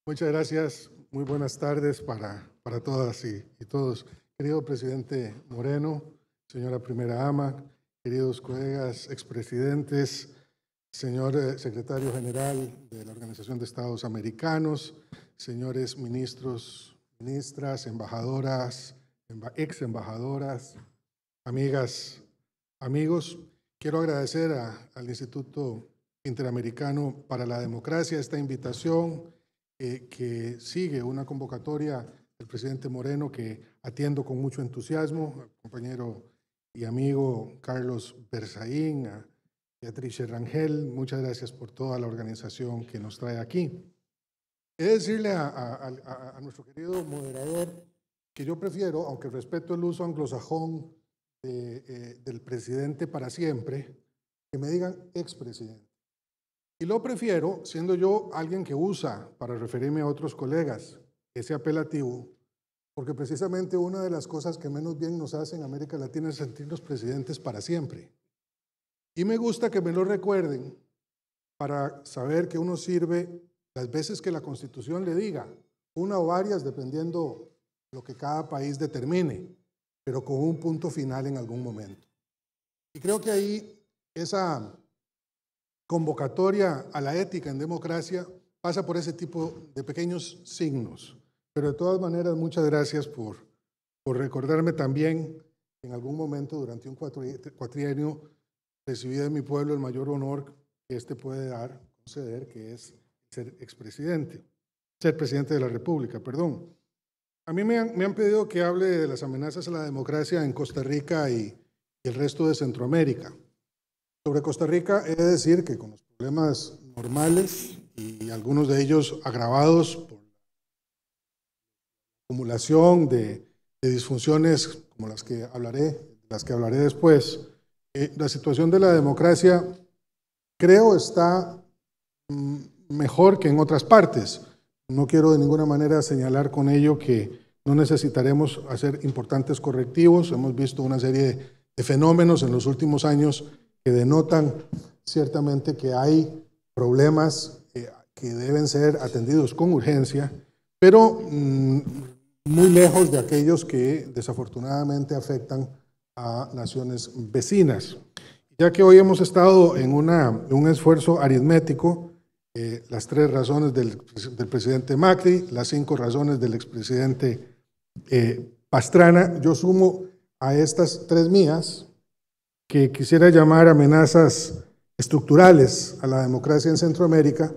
Muchas gracias. Muy buenas tardes para todas y todos. Querido presidente Moreno, señora primera dama, queridos colegas expresidentes, señor secretario general de la Organización de Estados Americanos, señores ministros, ministras, embajadoras, ex embajadoras, amigas, amigos, quiero agradecer al Instituto Interamericano para la Democracia esta invitación que sigue una convocatoria del presidente Moreno que atiendo con mucho entusiasmo, al compañero y amigo Carlos Berzaín, a Beatriz Rangel, muchas gracias por toda la organización que nos trae aquí. He de decirle a nuestro querido moderador que yo prefiero, aunque respeto el uso anglosajón del presidente para siempre, que me digan expresidente. Y lo prefiero, siendo yo alguien que usa, para referirme a otros colegas, ese apelativo, porque precisamente una de las cosas que menos bien nos hace en América Latina es sentirnos presidentes para siempre. Y me gusta que me lo recuerden para saber que uno sirve las veces que la Constitución le diga, una o varias, dependiendo lo que cada país determine, pero con un punto final en algún momento. Y creo que ahí esa convocatoria a la ética en democracia pasa por ese tipo de pequeños signos. Pero de todas maneras, muchas gracias por recordarme también que en algún momento durante un cuatrienio recibí de mi pueblo el mayor honor que este puede conceder, que es ser expresidente, ser presidente de la República, perdón. A mí me han pedido que hable de las amenazas a la democracia en Costa Rica y el resto de Centroamérica. Sobre Costa Rica, he de decir que con los problemas normales y algunos de ellos agravados por la acumulación de disfunciones como las que hablaré después, la situación de la democracia creo está mejor que en otras partes. No quiero de ninguna manera señalar con ello que no necesitaremos hacer importantes correctivos. Hemos visto una serie de fenómenos en los últimos años que denotan ciertamente que hay problemas que deben ser atendidos con urgencia, pero muy lejos de aquellos que desafortunadamente afectan a naciones vecinas. Ya que hoy hemos estado en un esfuerzo aritmético, las 3 razones del presidente Macri, las 5 razones del expresidente Pastrana, yo sumo a estas 3 mías, que quisiera llamar amenazas estructurales a la democracia en Centroamérica,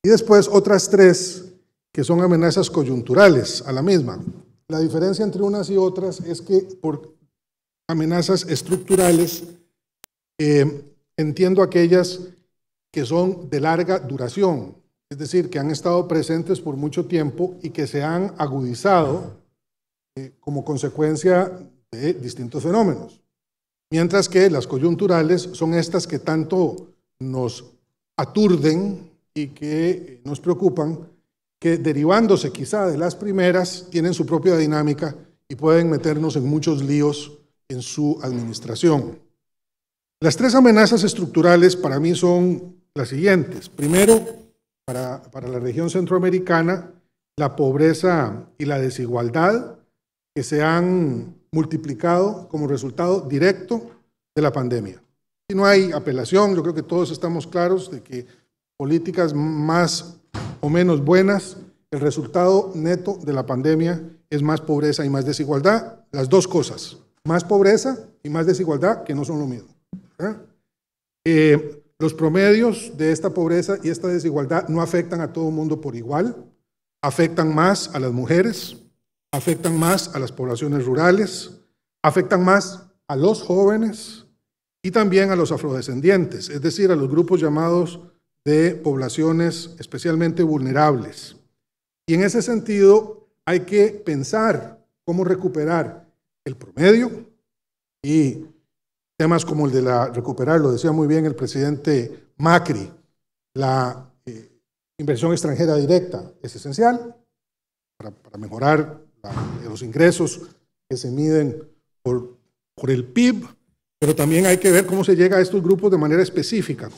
y después otras 3 que son amenazas coyunturales a la misma. La diferencia entre unas y otras es que por amenazas estructurales entiendo aquellas que son de larga duración, es decir, que han estado presentes por mucho tiempo y que se han agudizado como consecuencia de distintos fenómenos. Mientras que las coyunturales son estas que tanto nos aturden y que nos preocupan, que derivándose quizá de las primeras, tienen su propia dinámica y pueden meternos en muchos líos en su administración. Las 3 amenazas estructurales para mí son las siguientes. Primero, para la región centroamericana, la pobreza y la desigualdad que se han multiplicado como resultado directo de la pandemia. Y no hay apelación, yo creo que todos estamos claros de que políticas más o menos buenas, el resultado neto de la pandemia es más pobreza y más desigualdad, las 2 cosas, más pobreza y más desigualdad, que no son lo mismo. Los promedios de esta pobreza y esta desigualdad no afectan a todo el mundo por igual, afectan más a las mujeres, afectan más a las poblaciones rurales, afectan más a los jóvenes y también a los afrodescendientes, es decir, a los grupos llamados de poblaciones especialmente vulnerables. Y en ese sentido hay que pensar cómo recuperar el promedio y temas como el de recuperar, lo decía muy bien el presidente Macri, la inversión extranjera directa es esencial para mejorar los ingresos que se miden por el PIB, pero también hay que ver cómo se llega a estos grupos de manera específica,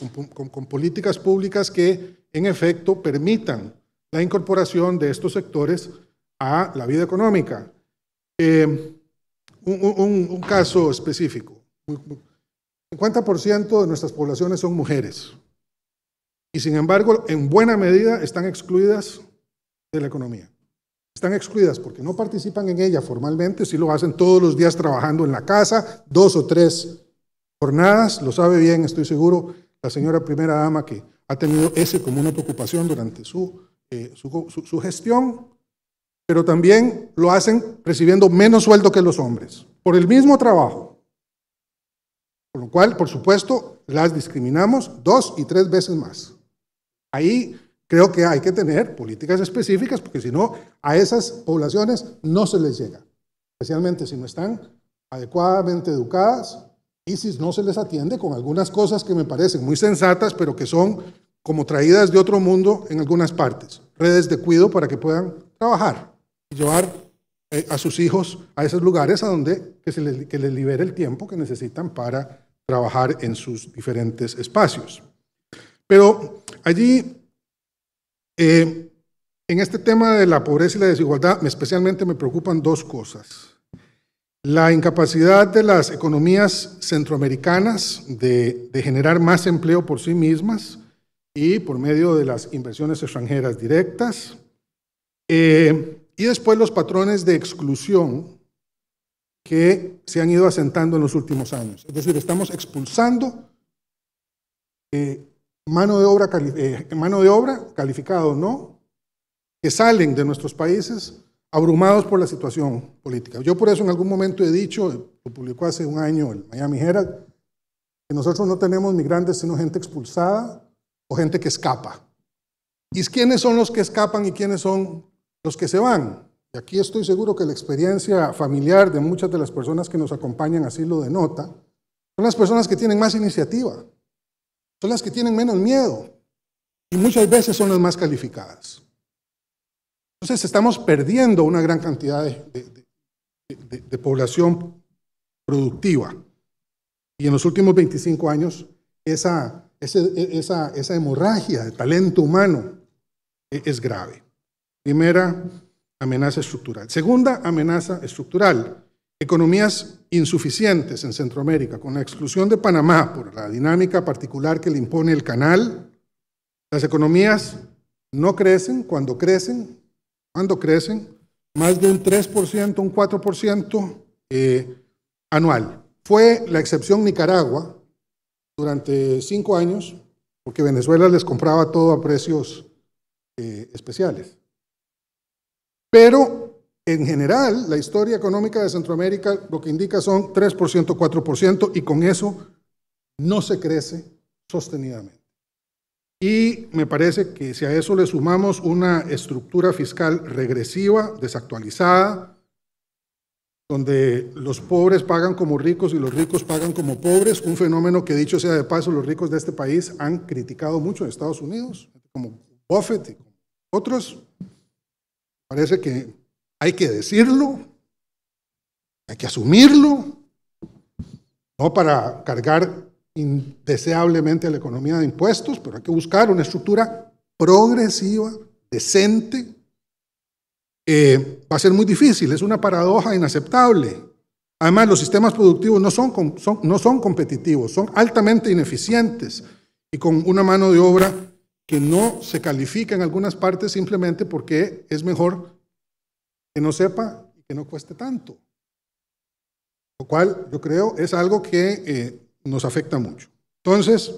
con políticas públicas que en efecto permitan la incorporación de estos sectores a la vida económica. Un caso específico. 50% de nuestras poblaciones son mujeres y sin embargo en buena medida están excluidas de la economía. Están excluidas porque no participan en ella formalmente, sí lo hacen todos los días trabajando en la casa, 2 o 3 jornadas, lo sabe bien, estoy seguro, la señora primera dama que ha tenido ese como una preocupación durante su gestión, pero también lo hacen recibiendo menos sueldo que los hombres, por el mismo trabajo. Por lo cual, por supuesto, las discriminamos 2 y 3 veces más. Ahí creo que hay que tener políticas específicas porque si no, a esas poblaciones no se les llega, especialmente si no están adecuadamente educadas y si no se les atiende con algunas cosas que me parecen muy sensatas, pero que son como traídas de otro mundo en algunas partes. Redes de cuidado para que puedan trabajar y llevar a sus hijos a esos lugares a donde que les libere el tiempo que necesitan para trabajar en sus diferentes espacios. Pero allí, en este tema de la pobreza y la desigualdad, especialmente me preocupan 2 cosas. La incapacidad de las economías centroamericanas de generar más empleo por sí mismas y por medio de las inversiones extranjeras directas. Y después los patrones de exclusión que se han ido asentando en los últimos años. Es decir, estamos expulsando mano de obra calificada o no, que salen de nuestros países abrumados por la situación política. Yo por eso en algún momento he dicho, lo publicó hace un año el Miami Herald, que nosotros no tenemos migrantes sino gente expulsada o gente que escapa. ¿Y quiénes son los que escapan y quiénes son los que se van? Y aquí estoy seguro que la experiencia familiar de muchas de las personas que nos acompañan así lo denota. Son las personas que tienen más iniciativa, son las que tienen menos miedo y muchas veces son las más calificadas. Entonces estamos perdiendo una gran cantidad de población productiva y en los últimos 25 años esa hemorragia de talento humano es grave. Primera amenaza estructural. Segunda amenaza estructural, economías insuficientes en Centroamérica, con la exclusión de Panamá por la dinámica particular que le impone el canal. Las economías no crecen, cuando crecen, más de un 3%, un 4% anual. Fue la excepción Nicaragua durante 5 años, porque Venezuela les compraba todo a precios especiales. Pero en general, la historia económica de Centroamérica lo que indica son 3%, 4%, y con eso no se crece sostenidamente. Y me parece que si a eso le sumamos una estructura fiscal regresiva, desactualizada, donde los pobres pagan como ricos y los ricos pagan como pobres, un fenómeno que, dicho sea de paso, los ricos de este país han criticado mucho en Estados Unidos, como Buffett y otros. Parece que hay que decirlo, hay que asumirlo, no para cargar indeseablemente a la economía de impuestos, pero hay que buscar una estructura progresiva, decente. Va a ser muy difícil, es una paradoja inaceptable. Además, los sistemas productivos no son competitivos, son altamente ineficientes y con una mano de obra que no se califica en algunas partes simplemente porque es mejor que no sepa y que no cueste tanto. Lo cual yo creo es algo que nos afecta mucho. Entonces,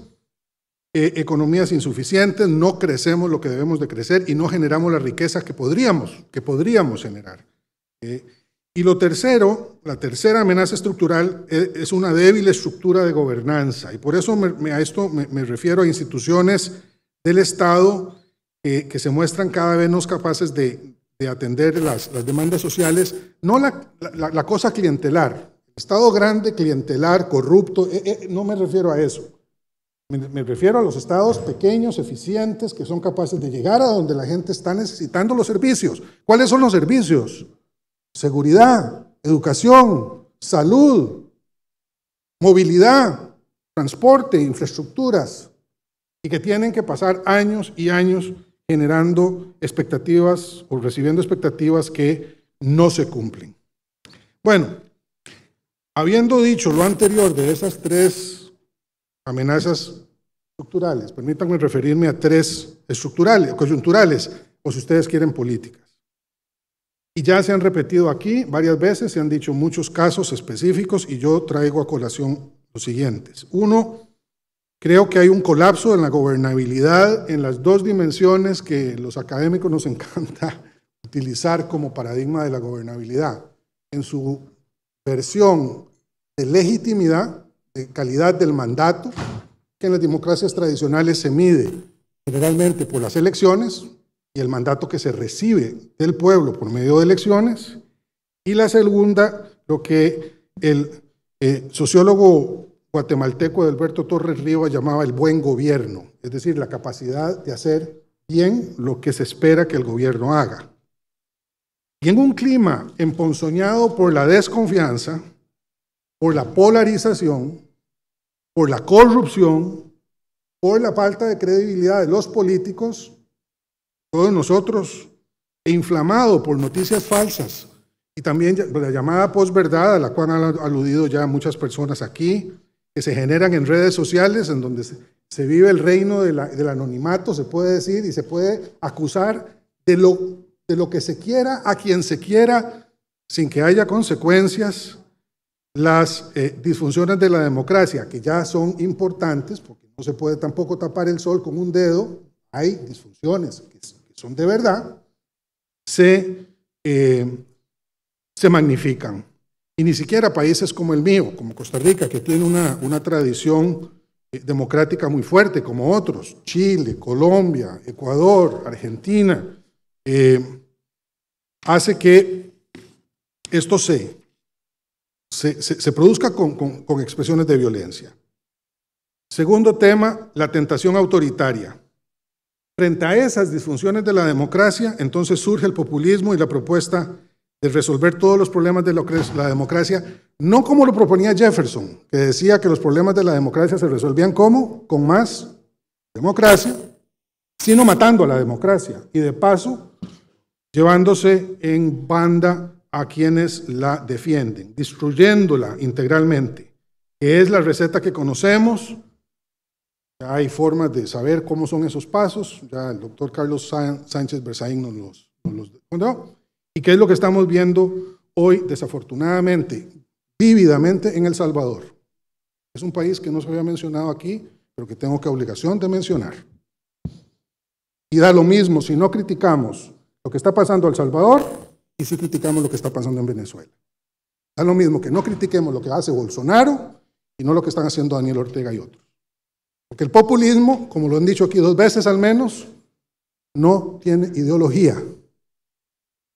economías insuficientes, no crecemos lo que debemos de crecer y no generamos la riqueza que podríamos generar. Y lo tercero, la tercera amenaza estructural es una débil estructura de gobernanza. Y por eso a esto me refiero a instituciones del Estado que se muestran cada vez no capaces de atender las demandas sociales, no la cosa clientelar. Estado grande, clientelar, corrupto, no me refiero a eso. Me refiero a los estados pequeños, eficientes, que son capaces de llegar a donde la gente está necesitando los servicios. ¿Cuáles son los servicios? Seguridad, educación, salud, movilidad, transporte, infraestructuras, y que tienen que pasar años y años generando expectativas o recibiendo expectativas que no se cumplen. Bueno, habiendo dicho lo anterior de esas tres amenazas estructurales, permítanme referirme a tres estructurales, coyunturales, o si ustedes quieren políticas. Y ya se han repetido aquí varias veces, se han dicho muchos casos específicos y yo traigo a colación los siguientes. Uno, creo que hay un colapso en la gobernabilidad en las dos dimensiones que los académicos nos encanta utilizar como paradigma de la gobernabilidad. En su versión de legitimidad, de calidad del mandato, que en las democracias tradicionales se mide generalmente por las elecciones y el mandato que se recibe del pueblo por medio de elecciones. Y la segunda, lo que el sociólogo guatemalteco Alberto Torres Rivas llamaba el buen gobierno, es decir, la capacidad de hacer bien lo que se espera que el gobierno haga. Y en un clima emponzoñado por la desconfianza, por la polarización, por la corrupción, por la falta de credibilidad de los políticos, todos nosotros, e inflamado por noticias falsas y también la llamada posverdad, a la cual han aludido ya muchas personas aquí, que se generan en redes sociales, en donde se vive el reino del anonimato, se puede decir, y se puede acusar de lo que se quiera a quien se quiera, sin que haya consecuencias. Las disfunciones de la democracia, que ya son importantes, porque no se puede tampoco tapar el sol con un dedo, hay disfunciones que son de verdad, se magnifican. Y ni siquiera países como el mío, como Costa Rica, que tiene una tradición democrática muy fuerte, como otros, Chile, Colombia, Ecuador, Argentina, hace que esto se produzca con expresiones de violencia. Segundo tema, la tentación autoritaria. Frente a esas disfunciones de la democracia, entonces surge el populismo y la propuesta de resolver todos los problemas de la democracia, no como lo proponía Jefferson, que decía que los problemas de la democracia se resolvían ¿cómo? Con más democracia, sino matando a la democracia y de paso llevándose en banda a quienes la defienden, destruyéndola integralmente, que es la receta que conocemos. Ya hay formas de saber cómo son esos pasos, ya el doctor Carlos Sánchez Berzaín nos los contó, y qué es lo que estamos viendo hoy, desafortunadamente, vívidamente en El Salvador. Es un país que no se había mencionado aquí, pero que tengo que obligación de mencionar. Y da lo mismo si no criticamos lo que está pasando en El Salvador y si criticamos lo que está pasando en Venezuela. Da lo mismo que no critiquemos lo que hace Bolsonaro y no lo que están haciendo Daniel Ortega y otros. Porque el populismo, como lo han dicho aquí 2 veces al menos, no tiene ideología.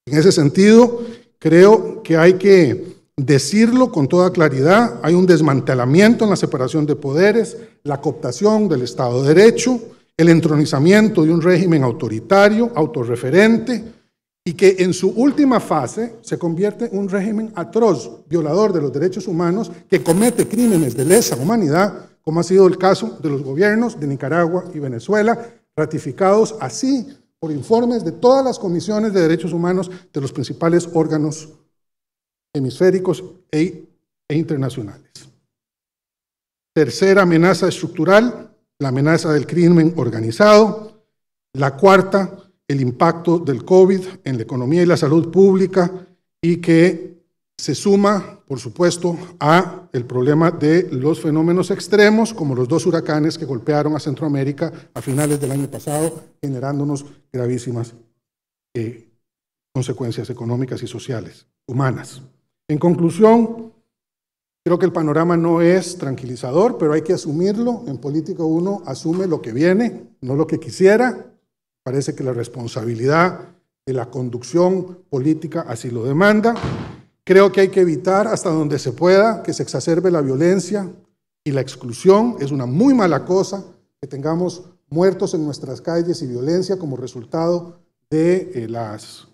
En ese sentido, creo que hay que decirlo con toda claridad. Hay un desmantelamiento en la separación de poderes, la cooptación del Estado de Derecho, el entronizamiento de un régimen autoritario, autorreferente, y que en su última fase se convierte en un régimen atroz, violador de los derechos humanos, que comete crímenes de lesa humanidad, como ha sido el caso de los gobiernos de Nicaragua y Venezuela, ratificados así por informes de todas las comisiones de derechos humanos de los principales órganos hemisféricos e internacionales. Tercera amenaza estructural, la amenaza del crimen organizado. La cuarta, el impacto del COVID en la economía y la salud pública, y que se suma, por supuesto, a el problema de los fenómenos extremos, como los 2 huracanes que golpearon a Centroamérica a finales del año pasado, generándonos gravísimas consecuencias económicas y sociales, humanas. En conclusión, creo que el panorama no es tranquilizador, pero hay que asumirlo. En política uno asume lo que viene, no lo que quisiera. Parece que la responsabilidad de la conducción política así lo demanda. Creo que hay que evitar hasta donde se pueda que se exacerbe la violencia y la exclusión. Es una muy mala cosa que tengamos muertos en nuestras calles y violencia como resultado de las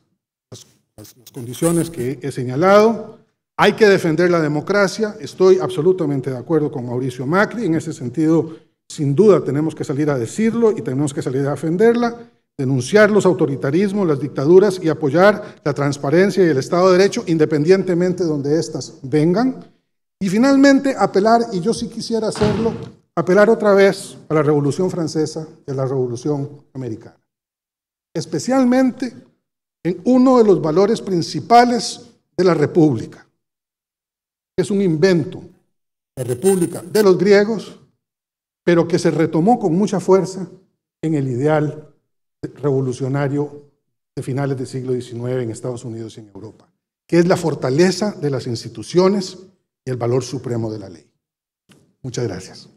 condiciones que he señalado. Hay que defender la democracia. Estoy absolutamente de acuerdo con Mauricio Macri. En ese sentido, sin duda, tenemos que salir a decirlo y tenemos que salir a defenderla. denunciar los autoritarismos, las dictaduras y apoyar la transparencia y el Estado de Derecho, independientemente de donde éstas vengan. Y finalmente, apelar, y yo sí quisiera hacerlo, apelar otra vez a la Revolución Francesa y a la Revolución Americana, especialmente en uno de los valores principales de la República, que es un invento, la República de los griegos, pero que se retomó con mucha fuerza en el ideal revolucionario de finales del siglo XIX en Estados Unidos y en Europa, que es la fortaleza de las instituciones y el valor supremo de la ley. Muchas gracias.